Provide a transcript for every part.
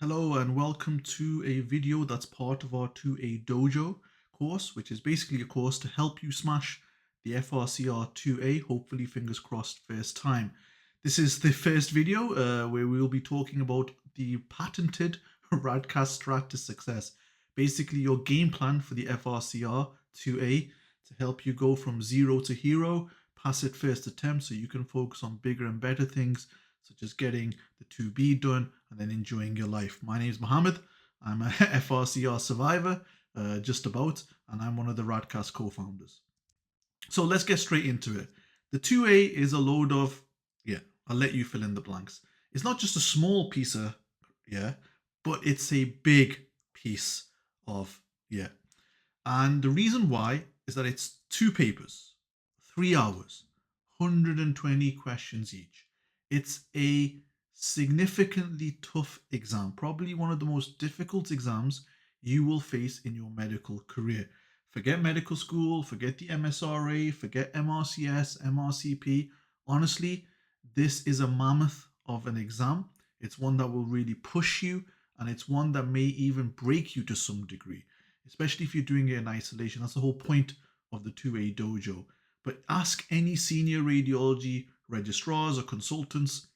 Hello and welcome to a video that's part of our 2A Dojo course, which is basically a course to help you smash the FRCR 2A, hopefully fingers crossed first time. This is the first video where we will be talking about the patented RadCast strat to success. Basically your game plan for the FRCR 2A to help you go from zero to hero, pass it first attempt so you can focus on bigger and better things such as getting the 2B done and then enjoying your life. My name is Mohammed. I'm a FRCR survivor, just about, and I'm one of the RadCast's co-founders. So let's get straight into it. The 2A is a load of, I'll let you fill in the blanks. It's not just a small piece of, but it's a big piece of, And the reason why is that it's 2 papers, 3 hours, 120 questions each. It's a significantly tough exam, probably one of the most difficult exams you will face in your medical career. Forget medical school, forget the MSRA, forget MRCS, MRCP. Honestly, this is a mammoth of an exam. It's one that will really push you, and it's one that may even break you to some degree, especially if you're doing it in isolation. That's the whole point of the 2A dojo. But ask any senior radiology registrars or consultants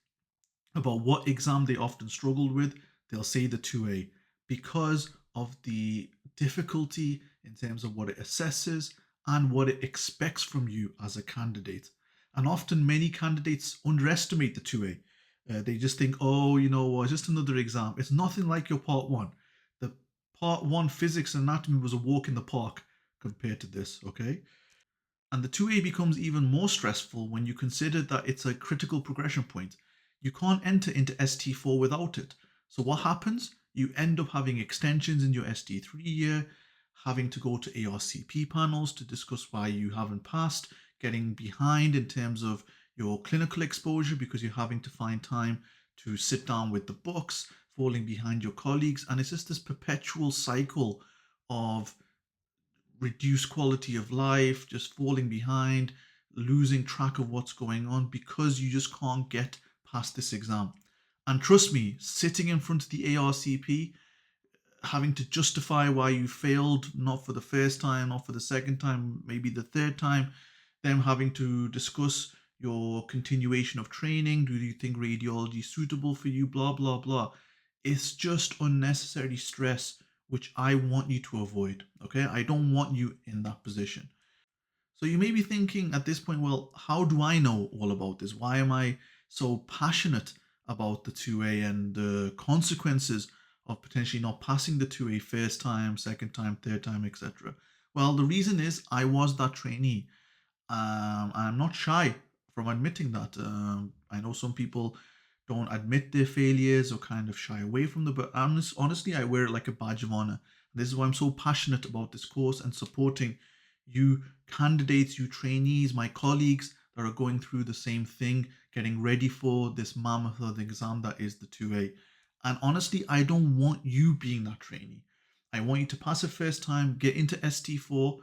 about what exam they often struggled with. They'll say the 2A because of the difficulty in terms of what it assesses and what it expects from you as a candidate. And often many candidates underestimate the 2A. They just think, oh, it's just another exam. It's nothing like your part 1. The part 1 physics and anatomy was a walk in the park compared to this, okay? And the 2A becomes even more stressful when you consider that it's a critical progression point. You can't enter into ST4 without it. So what happens? You end up having extensions in your ST3 year, having to go to ARCP panels to discuss why you haven't passed, getting behind in terms of your clinical exposure because you're having to find time to sit down with the books, falling behind your colleagues. And it's just this perpetual cycle of reduced quality of life, just falling behind, losing track of what's going on because you just can't get past this exam. And trust me, sitting in front of the ARCP, having to justify why you failed, not for the first time, not for the second time, maybe the third time, them having to discuss your continuation of training. Do you think radiology is suitable for you? Blah, blah, blah. It's just unnecessary stress, which I want you to avoid. Okay. I don't want you in that position. So you may be thinking at this point, well, how do I know all about this? Why am I so passionate about the 2A and the consequences of potentially not passing the 2A first time, second time, third time, etc.? Well, the reason is I was that trainee. I'm not shy from admitting that. I know some people don't admit their failures or kind of shy away from them, but honestly, I wear it like a badge of honor. This is why I'm so passionate about this course and supporting you candidates, you trainees, my colleagues that are going through the same thing, getting ready for this mammoth of the exam that is the 2A. And honestly, I don't want you being that trainee. I want you to pass it first time, get into ST4,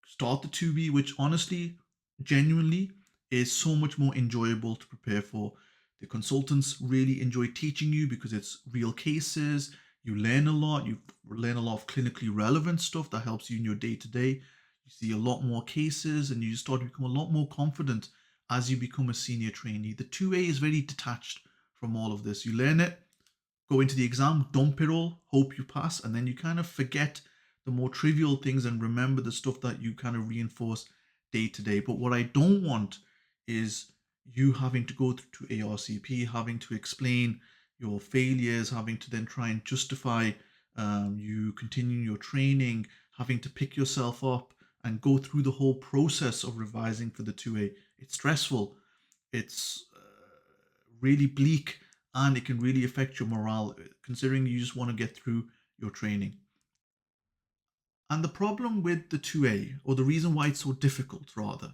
start the 2B, which honestly, genuinely is so much more enjoyable to prepare for. The consultants really enjoy teaching you because it's real cases. You learn a lot. You learn a lot of clinically relevant stuff that helps you in your day to day. You see a lot more cases and you start to become a lot more confident as you become a senior trainee. The 2A is very detached from all of this. You learn it, go into the exam, dump it all, hope you pass, and then you kind of forget the more trivial things and remember the stuff that you kind of reinforce day to day. But what I don't want is you having to go to ARCP, having to explain your failures, having to then try and justify you continuing your training, having to pick yourself up and go through the whole process of revising for the 2A. It's stressful. It's really bleak, and it can really affect your morale considering you just want to get through your training. And the problem with the 2A, or the reason why it's so difficult rather,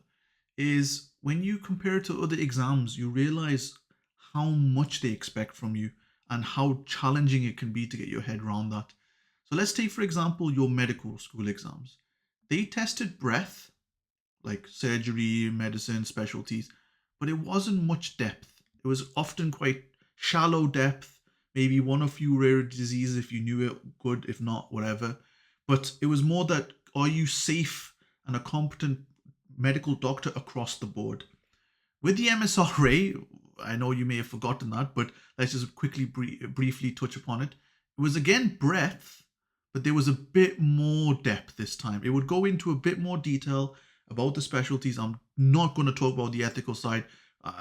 is when you compare it to other exams, you realize how much they expect from you and how challenging it can be to get your head around that. So let's take, for example, your medical school exams. They tested breadth, like surgery, medicine, specialties, but it wasn't much depth. It was often quite shallow depth, maybe one or few rare diseases if you knew it, good. If not, whatever. But it was more that, are you safe and a competent medical doctor across the board? With the MSRA, I know you may have forgotten that, but let's just quickly briefly touch upon it. It was again breadth, but there was a bit more depth this time. It would go into a bit more detail about the specialties. I'm not going to talk about the ethical side.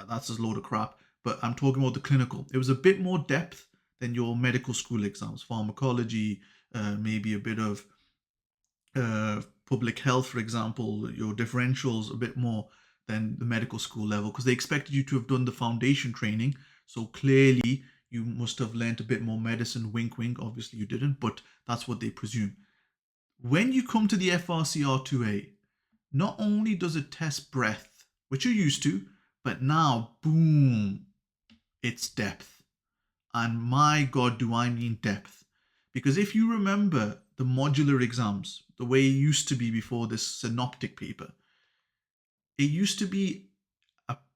That's just a load of crap. But I'm talking about the clinical. It was a bit more depth than your medical school exams, pharmacology, maybe a bit of public health, for example, your differentials a bit more than the medical school level, because they expected you to have done the foundation training. So clearly you must have learnt a bit more medicine, wink, wink. Obviously you didn't, but that's what they presume. When you come to the FRCR 2A, not only does it test breadth, which you're used to, but now, boom, it's depth. And my God, do I mean depth. Because if you remember the modular exams, the way it used to be before this synoptic paper, it used to be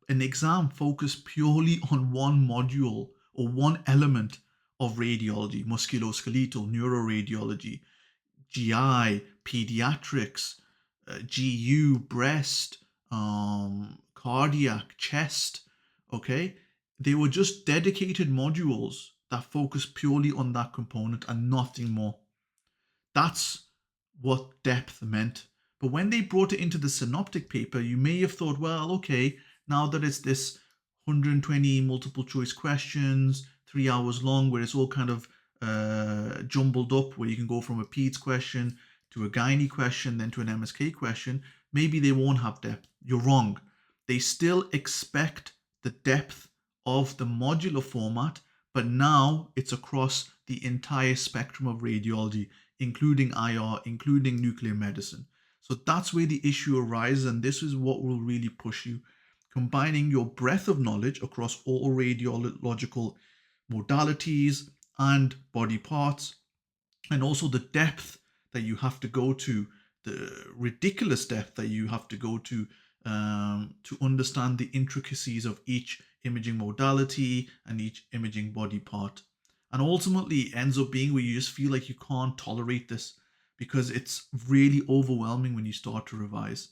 an exam focused purely on one module or one element of radiology: musculoskeletal, neuroradiology, GI, pediatrics, GU, breast, cardiac, chest. Okay, they were just dedicated modules that focused purely on that component and nothing more. That's what depth meant. But when they brought it into the synoptic paper, you may have thought, well, okay, now that it's this 120 multiple choice questions, 3 hours long, where it's all kind of jumbled up, where you can go from a PEDS question to a gynae question, then to an MSK question, maybe they won't have depth. You're wrong. They still expect the depth of the modular format, but now it's across the entire spectrum of radiology, including IR, including nuclear medicine. So that's where the issue arises, and this is what will really push you. Combining your breadth of knowledge across all radiological modalities and body parts, and also the depth that you have to go to, the ridiculous depth that you have to go to understand the intricacies of each imaging modality and each imaging body part. And ultimately it ends up being where you just feel like you can't tolerate this, because it's really overwhelming when you start to revise.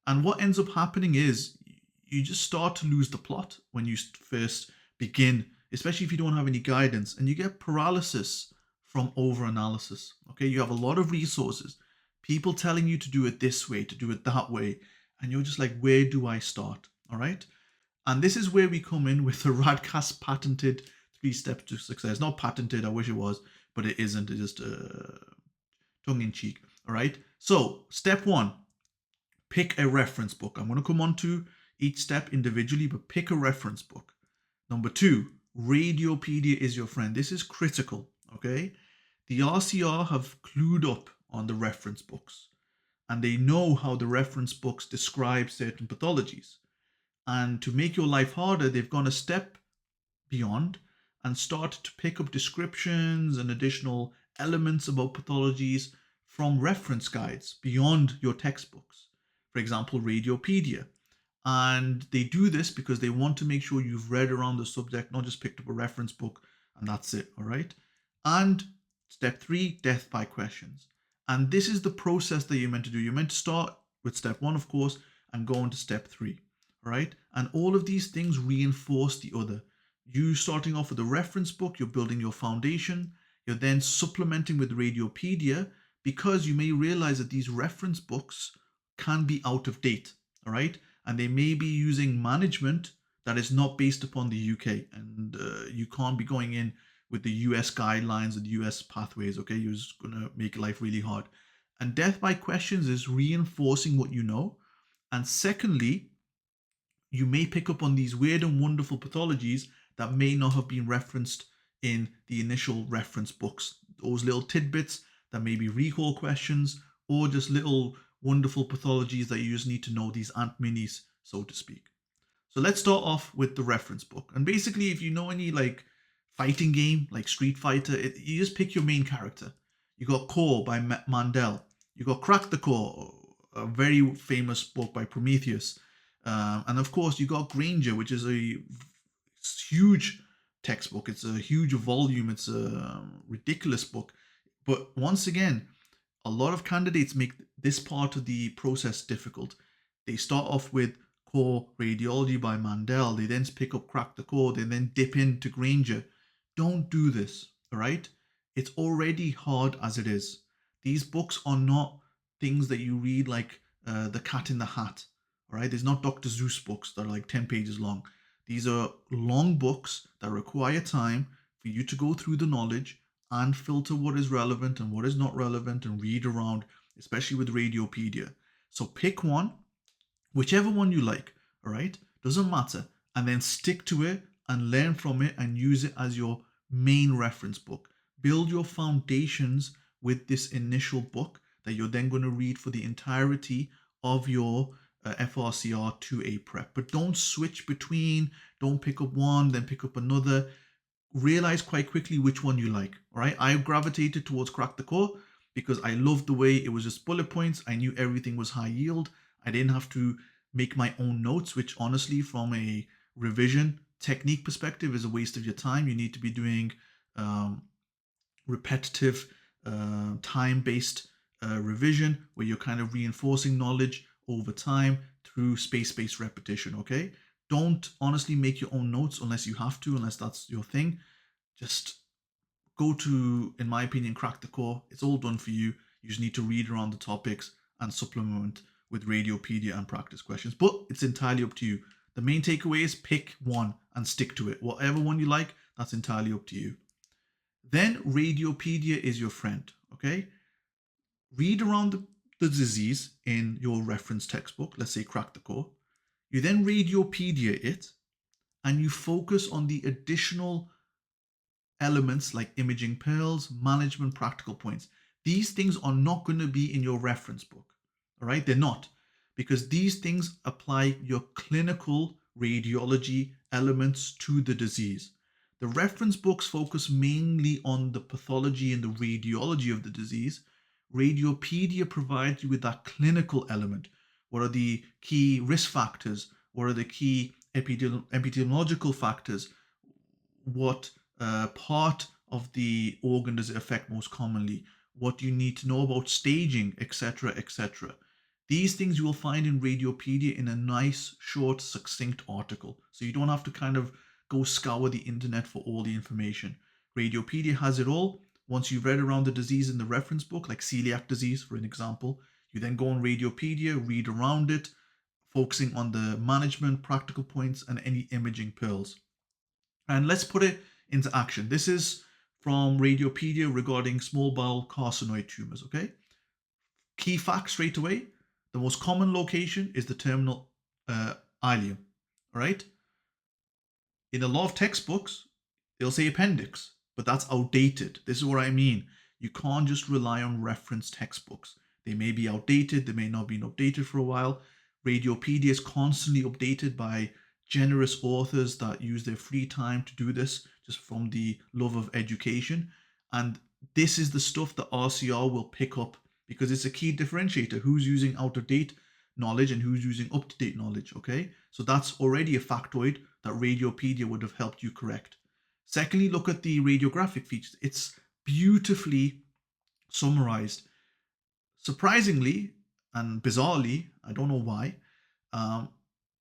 And what ends up happening is you just start to lose the plot when you first begin, especially if you don't have any guidance, and you get paralysis from over-analysis. Okay, you have a lot of resources, people telling you to do it this way, to do it that way, and you're just like, where do I start? All right. And this is where we come in with the RadCast's patented 3 steps to success. Not patented, I wish it was, but it isn't. It's just tongue in cheek. All right. So step 1, pick a reference book. I'm going to come on to each step individually, but pick a reference book. Number 2, Radiopedia is your friend. This is critical. Okay. The RCR have clued up on the reference books, and they know how the reference books describe certain pathologies. And to make your life harder, they've gone a step beyond and started to pick up descriptions and additional elements about pathologies from reference guides beyond your textbooks. For example, Radiopedia. And they do this because they want to make sure you've read around the subject, not just picked up a reference book and that's it, all right? And step 3, death by questions. And this is the process that you're meant to do. You're meant to start with step 1, of course, and go on to step 3. Right? And all of these things reinforce the other. You starting off with a reference book, you're building your foundation, you're then supplementing with Radiopedia, because you may realize that these reference books can be out of date, all right? And they may be using management that is not based upon the UK, and you can't be going in with the US guidelines and US pathways, okay? You're just gonna make life really hard. And death by questions is reinforcing what you know. And secondly, you may pick up on these weird and wonderful pathologies that may not have been referenced in the initial reference books. Those little tidbits that may be recall questions, or just little wonderful pathologies that you just need to know, these ant minis, so to speak. So let's start off with the reference book. And basically, if you know any like fighting game, like Street Fighter, you just pick your main character. You got Core by Mandel. You got Crack the Core, a very famous book by Prometheus. And of course, you got Granger, which is a huge textbook. It's a huge volume. It's a ridiculous book. But once again, a lot of candidates make this part of the process difficult. They start off with core radiology by Mandel. They then pick up Crack the Code. They then dip into Granger. Don't do this, all right? It's already hard as it is. These books are not things that you read like The Cat in the Hat, all right? There's not Dr. Seuss books that are like 10 pages long. These are long books that require time for you to go through the knowledge and filter what is relevant and what is not relevant and read around, especially with Radiopedia. So pick one, whichever one you like, all right? Doesn't matter. And then stick to it and learn from it and use it as your main reference book. Build your foundations with this initial book that you're then going to read for the entirety of your FRCR 2A prep. But don't switch between, don't pick up one, then pick up another. Realize quite quickly which one you like. All right, I gravitated towards Crack the Core because I loved the way it was just bullet points. I knew everything was high yield. I didn't have to make my own notes, which honestly, from a revision technique perspective, is a waste of your time. You need to be doing repetitive, time-based revision where you're kind of reinforcing knowledge over time through space-based repetition. Okay, don't honestly make your own notes unless you have to, unless that's your thing. Just go to, in my opinion, Crack the Core. It's all done for you. You just need to read around the topics and supplement with Radiopedia and practice questions. But it's entirely up to you. The main takeaway is pick one and stick to it. Whatever one you like, that's entirely up to you. Then Radiopedia is your friend, okay? Read around the disease in your reference textbook, let's say Crack the Core. You then Radiopedia it, and you focus on the additional elements like imaging pearls, management practical points. These things are not going to be in your reference book, all right? They're not, because these things apply your clinical radiology elements to the disease. The reference books focus mainly on the pathology and the radiology of the disease. Radiopedia provides you with that clinical element. What are the key risk factors? What are the key epidemiological factors? What part of the organ does it affect most commonly? What do you need to know about staging, etc., etc.? These things you will find in Radiopedia in a nice, short, succinct article. So you don't have to kind of go scour the internet for all the information. Radiopedia has it all. Once you've read around the disease in the reference book, like celiac disease, for an example, you then go on Radiopedia, read around it, focusing on the management, practical points, and any imaging pearls. And let's put it into action. This is from Radiopedia regarding small bowel carcinoid tumors, okay? Key facts straight away. The most common location is the terminal ileum, all right? In a lot of textbooks, they'll say appendix, but that's outdated. This is what I mean. You can't just rely on reference textbooks. They may be outdated, they may not be updated for a while. Radiopedia is constantly updated by generous authors that use their free time to do this just from the love of education. And this is the stuff that RCR will pick up because it's a key differentiator. Who's using out-of-date knowledge and who's using up-to-date knowledge, okay? So that's already a factoid that Radiopedia would have helped you correct. Secondly, look at the radiographic features. It's beautifully summarized. Surprisingly and bizarrely, I don't know why,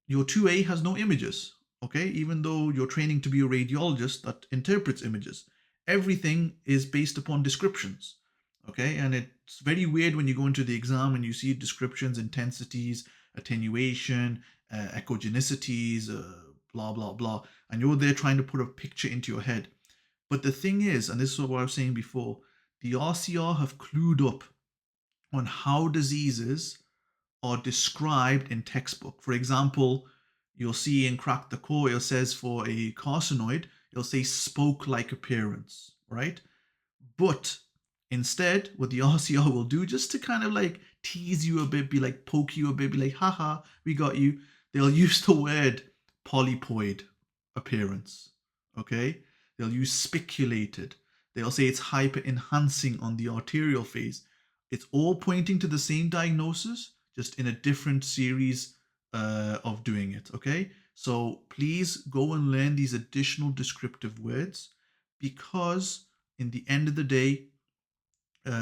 your 2A has no images, okay? Even though you're training to be a radiologist that interprets images. Everything is based upon descriptions, okay? And it's very weird when you go into the exam and you see descriptions, intensities, attenuation, echogenicities, blah, blah, blah. And you're there trying to put a picture into your head. But the thing is, and this is what I was saying before, the RCR have clued up on how diseases are described in textbook. For example, you'll see in Crack the Core, it says for a carcinoid, it'll say spoke-like appearance, right? But instead, what the RCR will do, just to kind of like tease you a bit, be like poke you a bit, be like, haha, we got you. They'll use the word polypoid appearance, okay? They'll use spiculated. They'll say it's hyper enhancing on the arterial phase. It's all pointing to the same diagnosis, just in a different series of doing it, okay? So please go and learn these additional descriptive words, because in the end of the day,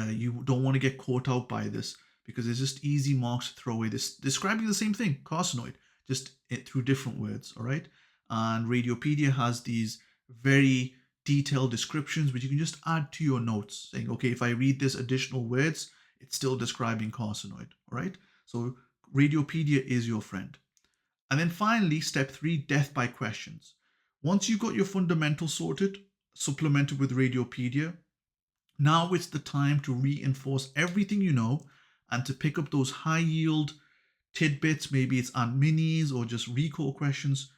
you don't want to get caught out by this, because it's just easy marks to throw away. This describing the same thing, carcinoid, just through different words. All right. And Radiopedia has these very detailed descriptions which you can just add to your notes, saying, okay, if I read this additional words, it's still describing carcinoid. All right. So Radiopedia is your friend. And then finally, step 3, death by questions. Once you've got your fundamentals sorted, supplemented with Radiopedia, now it's the time to reinforce everything you know and to pick up those high yield tidbits. Maybe it's minis or just recall questions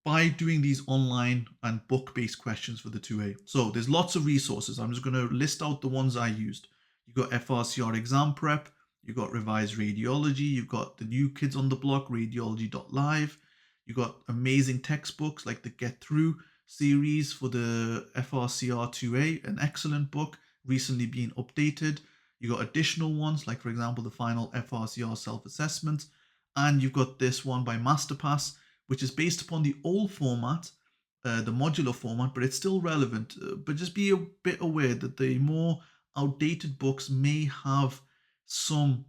by doing these online and book-based questions for the 2A. So there's lots of resources. I'm just going to list out the ones I used. You got FRCR exam prep, you got revised radiology, you've got the new kids on the block, radiology.live. You got amazing textbooks like the Get Through series for the FRCR 2A, an excellent book, recently being updated. You got additional ones like, for example, the final FRCR self-assessment. And you've got this one by Masterpass, which is based upon the old format, the modular format, but it's still relevant. But just be a bit aware that the more outdated books may have some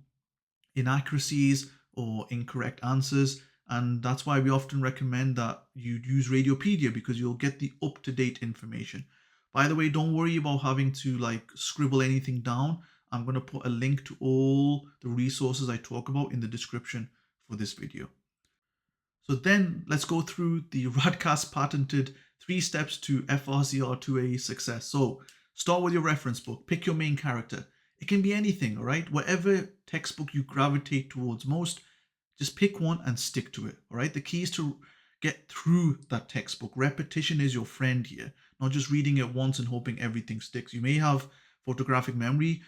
inaccuracies or incorrect answers. And that's why we often recommend that you use Radiopedia, because you'll get the up-to-date information. By the way, don't worry about having to like scribble anything down. I'm going to put a link to all the resources I talk about in the description for this video. So then let's go through the RadCast's patented 3 steps to FRCR2A success. So start with your reference book, pick your main character. It can be anything, all right? Whatever textbook you gravitate towards most, just pick one and stick to it, all right? The key is to get through that textbook. Repetition is your friend here, not just reading it once and hoping everything sticks. You may have photographic memory,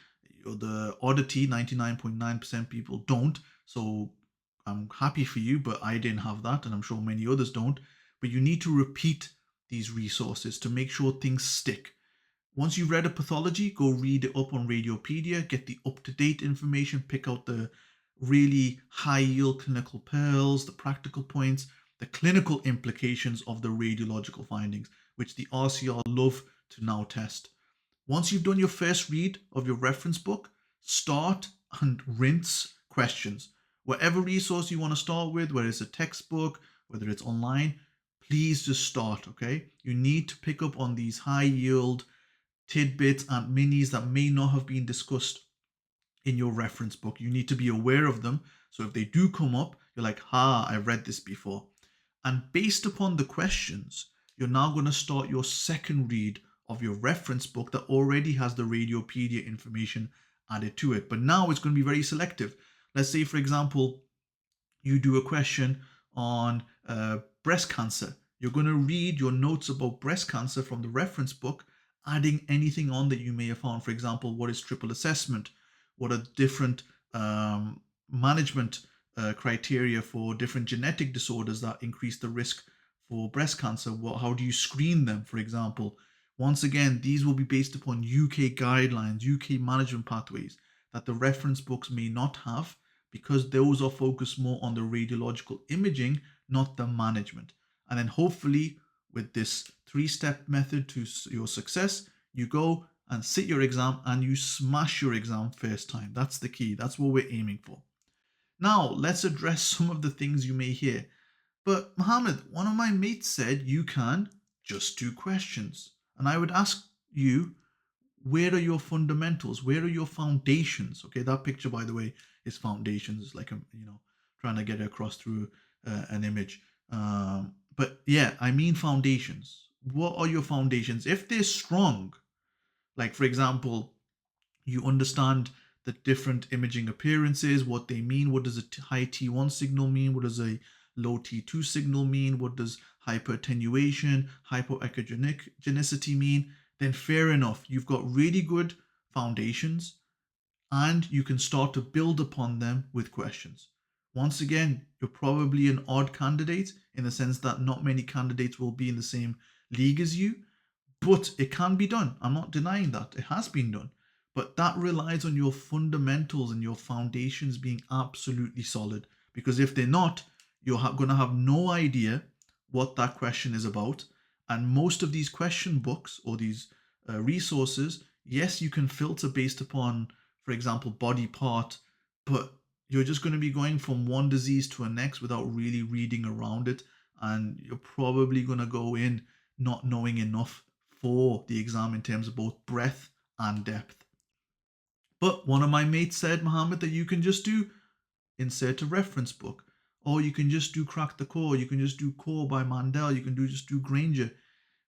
or the oddity, 99.9% people don't. So I'm happy for you, but I didn't have that, and I'm sure many others don't. But you need to repeat these resources to make sure things stick. Once you've read a pathology, go read it up on Radiopedia, get the up-to-date information, pick out the really high-yield clinical pearls, the practical points, the clinical implications of the radiological findings, which the RCR love to now test. Once you've done your first read of your reference book, start and rinse questions. Whatever resource you want to start with, whether it's a textbook, whether it's online, please just start, okay? You need to pick up on these high-yield tidbits and minis that may not have been discussed in your reference book. You need to be aware of them. So if they do come up, you're like, I've read this before. And based upon the questions, you're now going to start your second read of your reference book that already has the Radiopedia information added to it. But now it's going to be very selective. Let's say, for example, you do a question on breast cancer. You're going to read your notes about breast cancer from the reference book, adding anything on that you may have found. For example, what is triple assessment? What are different management criteria for different genetic disorders that increase the risk for breast cancer? How do you screen them, for example? Once again, these will be based upon UK guidelines, UK management pathways that the reference books may not have, because those are focused more on the radiological imaging, not the management. And then hopefully with this 3-step method to your success, you go and sit your exam and you smash your exam first time. That's the key. That's what we're aiming for. Now, let's address some of the things you may hear. But Mohammed, one of my mates said you can just do questions. And I would ask you, where are your fundamentals? Where are your foundations? Okay, that picture, by the way, is foundations. It's like I'm, trying to get it across through an image. But yeah, I mean foundations. What are your foundations? If they're strong, like for example, you understand the different imaging appearances, what they mean. What does a high T1 signal mean? What does a low T2 signal mean? What does hyperattenuation, hypoechogenicity mean? Then fair enough. You've got really good foundations and you can start to build upon them with questions. Once again, you're probably an odd candidate in the sense that not many candidates will be in the same league as you, but it can be done. I'm not denying that. It has been done. But that relies on your fundamentals and your foundations being absolutely solid. Because if they're not, you're going to have no idea what that question is about. And most of these question books or these resources, yes, you can filter based upon, for example, body part, but you're just going to be going from one disease to a next without really reading around it. And you're probably going to go in not knowing enough for the exam in terms of both breadth and depth. But one of my mates said, Mohammed, that you can just do insert a reference book, or you can just do Crack the Core, you can just do Core by Mandel, you can just do Granger.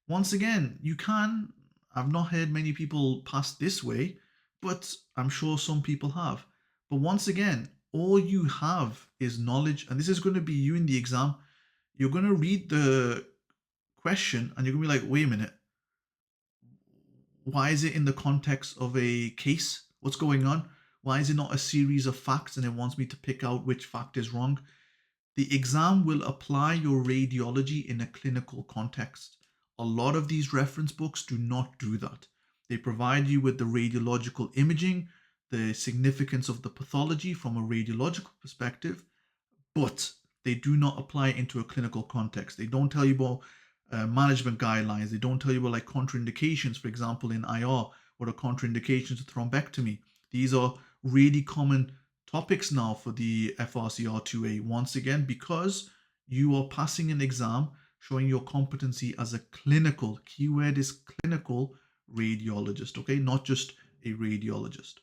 Once again, you can. I've not heard many people pass this way, but I'm sure some people have. But once again, all you have is knowledge, and this is going to be you in the exam. You're going to read the question and you're going to be like, wait a minute, why is it in the context of a case? What's going on? Why is it not a series of facts and it wants me to pick out which fact is wrong? The exam will apply your radiology in a clinical context. A lot of these reference books do not do that. They provide you with the radiological imaging, the significance of the pathology from a radiological perspective, but they do not apply it into a clinical context. They don't tell you about management guidelines. They don't tell you about like contraindications, for example, in IR, what are contraindications to thrombectomy. These are really common topics now for the FRCR 2A, once again, because you are passing an exam showing your competency as a clinical, keyword is clinical radiologist, okay, not just a radiologist.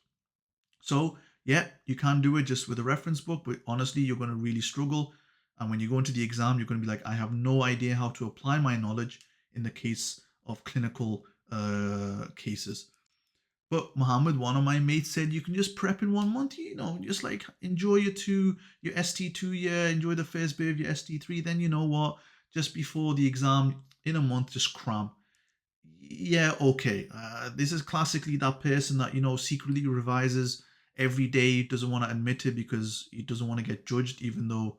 So yeah, you can do it just with a reference book, but honestly, you're going to really struggle. And when you go into the exam, you're going to be like, I have no idea how to apply my knowledge in the case of clinical cases. But Mohammed, one of my mates said you can just prep in 1 month, just like enjoy your ST2 year, enjoy the first bit of your ST3. Then you know what? Just before the exam in a month, just cram. Yeah, okay. This is classically that person that, secretly revises every day, doesn't want to admit it because he doesn't want to get judged, even though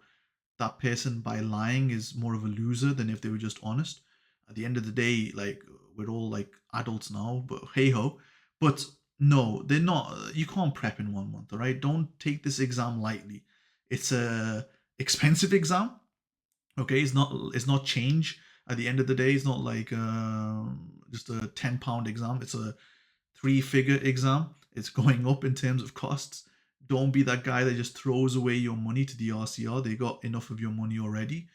that person by lying is more of a loser than if they were just honest. At the end of the day, like we're all like adults now, but hey ho. But no, they're not. You can't prep in 1 month, all right? Don't take this exam lightly. It's a expensive exam. Okay, it's not change. At the end of the day, it's not like just a £10 exam. It's a 3-figure exam. It's going up in terms of costs. Don't be that guy that just throws away your money to the RCR. They got enough of your money already.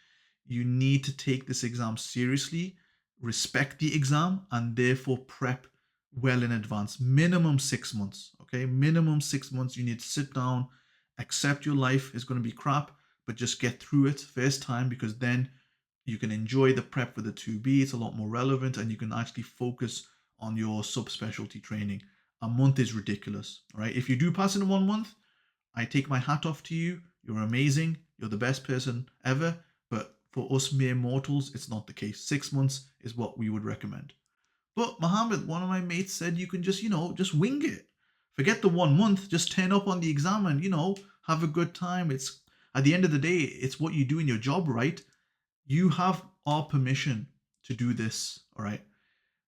You need to take this exam seriously, respect the exam, and therefore prep well in advance. Minimum 6 months. Okay, minimum 6 months. You need to sit down, accept your life is going to be crap, but just get through it first time, because then you can enjoy the prep for the 2B. It's a lot more relevant and you can actually focus on your subspecialty training. A month is ridiculous, right? If you do pass in 1 month, I take my hat off to you. You're amazing. You're the best person ever. But for us mere mortals, it's not the case. 6 months is what we would recommend. But Mohammed, one of my mates said you can just wing it. Forget the 1 month. Just turn up on the exam and, have a good time. It's at the end of the day, it's what you do in your job, right? You have our permission to do this, all right?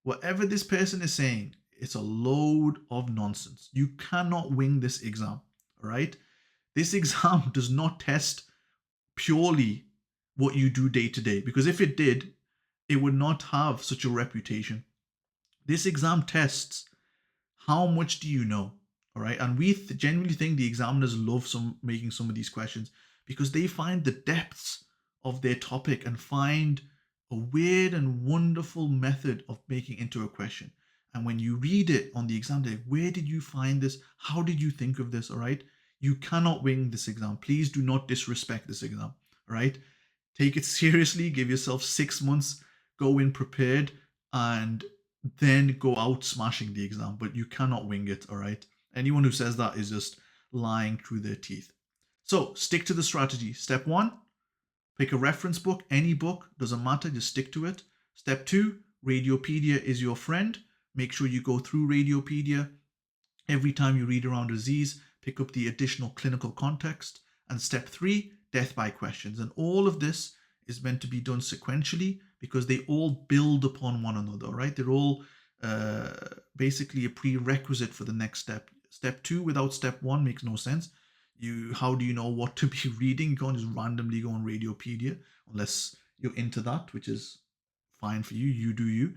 Whatever this person is saying, it's a load of nonsense. You cannot wing this exam, all right? This exam does not test purely what you do day to day, because if it did, it would not have such a reputation. This exam tests how much do you know, all right? And we genuinely think the examiners love making some of these questions because they find the depths of their topic and find a weird and wonderful method of making into a question. And when you read it on the exam day, where did you find this? How did you think of this? All right. You cannot wing this exam. Please do not disrespect this exam. All right. Take it seriously. Give yourself 6 months. Go in prepared and then go out smashing the exam. But you cannot wing it. All right. Anyone who says that is just lying through their teeth. So stick to the strategy. Step 1, pick a reference book, any book, doesn't matter, just stick to it. Step 2, Radiopedia is your friend. Make sure you go through Radiopedia. Every time you read around a disease, pick up the additional clinical context. And step 3, death by questions. And all of this is meant to be done sequentially because they all build upon one another, right? They're all basically a prerequisite for the next step. Step 2 without step 1 makes no sense. How do you know what to be reading? You can't just randomly go on Radiopedia unless you're into that, which is fine for you. You do you.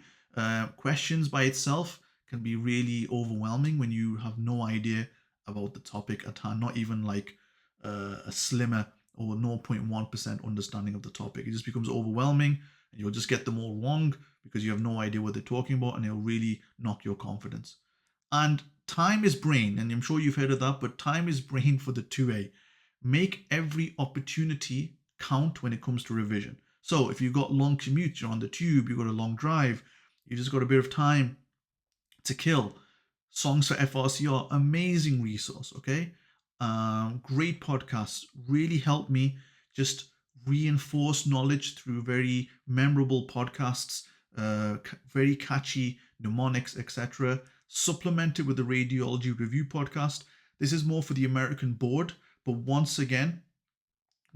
Questions by itself can be really overwhelming when you have no idea about the topic at hand, not even like a slimmer or 0.1% understanding of the topic. It just becomes overwhelming and you'll just get them all wrong because you have no idea what they're talking about, and it'll really knock your confidence. And time is brain, and I'm sure you've heard of that, but time is brain for the 2A. Make every opportunity count when it comes to revision. So if you've got long commutes, you're on the tube, you've got a long drive, you just got a bit of time to kill. Songs for FRCR, amazing resource, okay? Great podcasts, really helped me just reinforce knowledge through very memorable podcasts, very catchy mnemonics, etc. Supplemented with the Radiology Review podcast. This is more for the American board, but once again,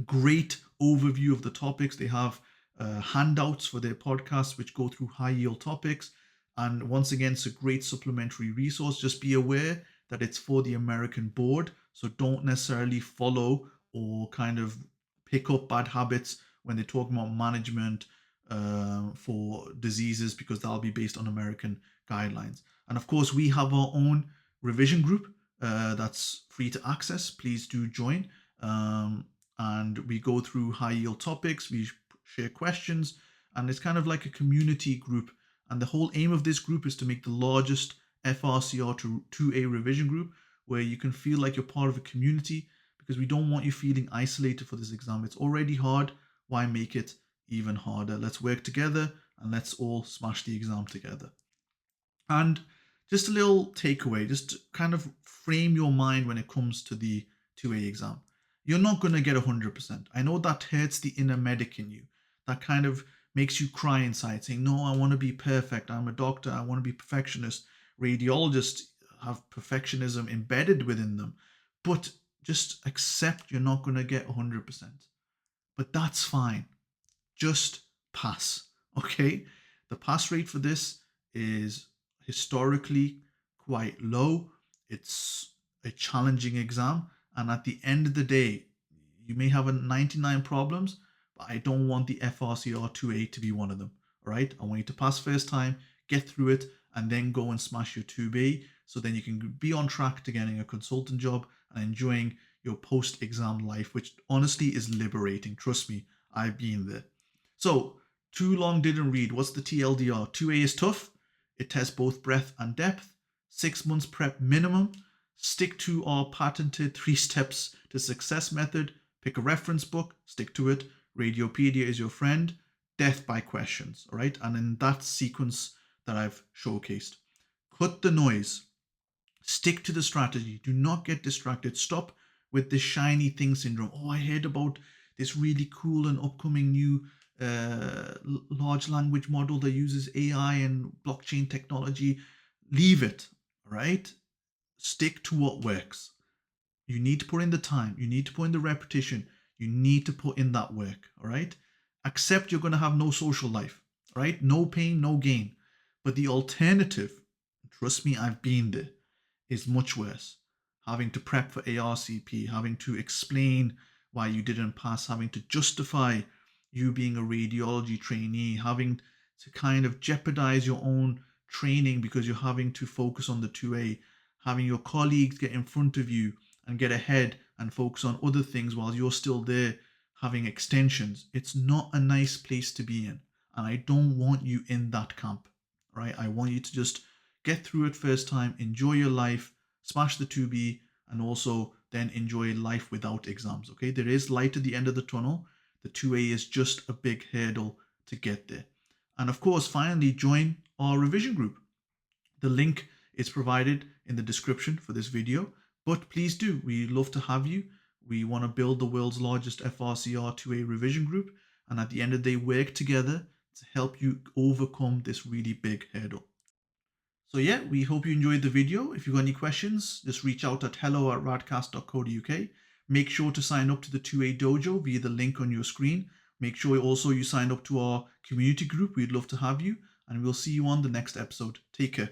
great overview of the topics. They have handouts for their podcasts which go through high yield topics. And once again, it's a great supplementary resource. Just be aware that it's for the American board. So don't necessarily follow or kind of pick up bad habits when they're talking about management for diseases, because that'll be based on American guidelines. And of course, we have our own revision group that's free to access. Please do join. And we go through high yield topics, we share questions, and it's kind of like a community group. And the whole aim of this group is to make the largest FRCR to 2A revision group where you can feel like you're part of a community, because we don't want you feeling isolated for this exam. It's already hard. Why make it even harder? Let's work together and let's all smash the exam together. And just a little takeaway, just to kind of frame your mind when it comes to the 2A exam. You're not going to get 100%. I know that hurts the inner medic in you. That kind of makes you cry inside, saying, no, I want to be perfect. I'm a doctor. I want to be perfectionist. Radiologists have perfectionism embedded within them. But just accept you're not going to get 100%. But that's fine. Just pass, okay? The pass rate for this is historically quite low. It's a challenging exam. And at the end of the day, you may have a 99 problems, but I don't want the FRCR 2A to be one of them. All right. I want you to pass first time, get through it, and then go and smash your 2B. So then you can be on track to getting a consultant job and enjoying your post-exam life, which honestly is liberating. Trust me, I've been there. So too long didn't read. What's the TLDR? 2A is tough. It tests both breadth and depth. 6 months prep minimum. Stick to our patented 3 steps to success method. Pick a reference book, stick to it. Radiopedia is your friend. Death by questions, all right? And in that sequence that I've showcased. Cut the noise. Stick to the strategy. Do not get distracted. Stop with the shiny thing syndrome. Oh, I heard about this really cool and upcoming new large language model that uses AI and blockchain technology. Leave it, all right? Stick to what works. You need to put in the time. You need to put in the repetition. You need to put in that work, all right? Accept you're going to have no social life, all right? No pain, no gain. But the alternative, trust me, I've been there, is much worse. Having to prep for ARCP, having to explain why you didn't pass, having to justify you being a radiology trainee, having to kind of jeopardize your own training because you're having to focus on the 2A, having your colleagues get in front of you and get ahead and focus on other things while you're still there having extensions. It's not a nice place to be in. And I don't want you in that camp, right? I want you to just get through it first time, enjoy your life, smash the 2B, and also then enjoy life without exams, okay? There is light at the end of the tunnel. The 2A is just a big hurdle to get there. And of course, finally, join our revision group. The link is provided in the description for this video, but please do. We'd love to have you. We want to build the world's largest FRCR 2A revision group, and at the end of the day, work together to help you overcome this really big hurdle. So yeah, we hope you enjoyed the video. If you've got any questions, just reach out at hello@radcast.co.uk. Make sure to sign up to the 2A Dojo via the link on your screen. Make sure also you sign up to our community group. We'd love to have you, and we'll see you on the next episode. Take care.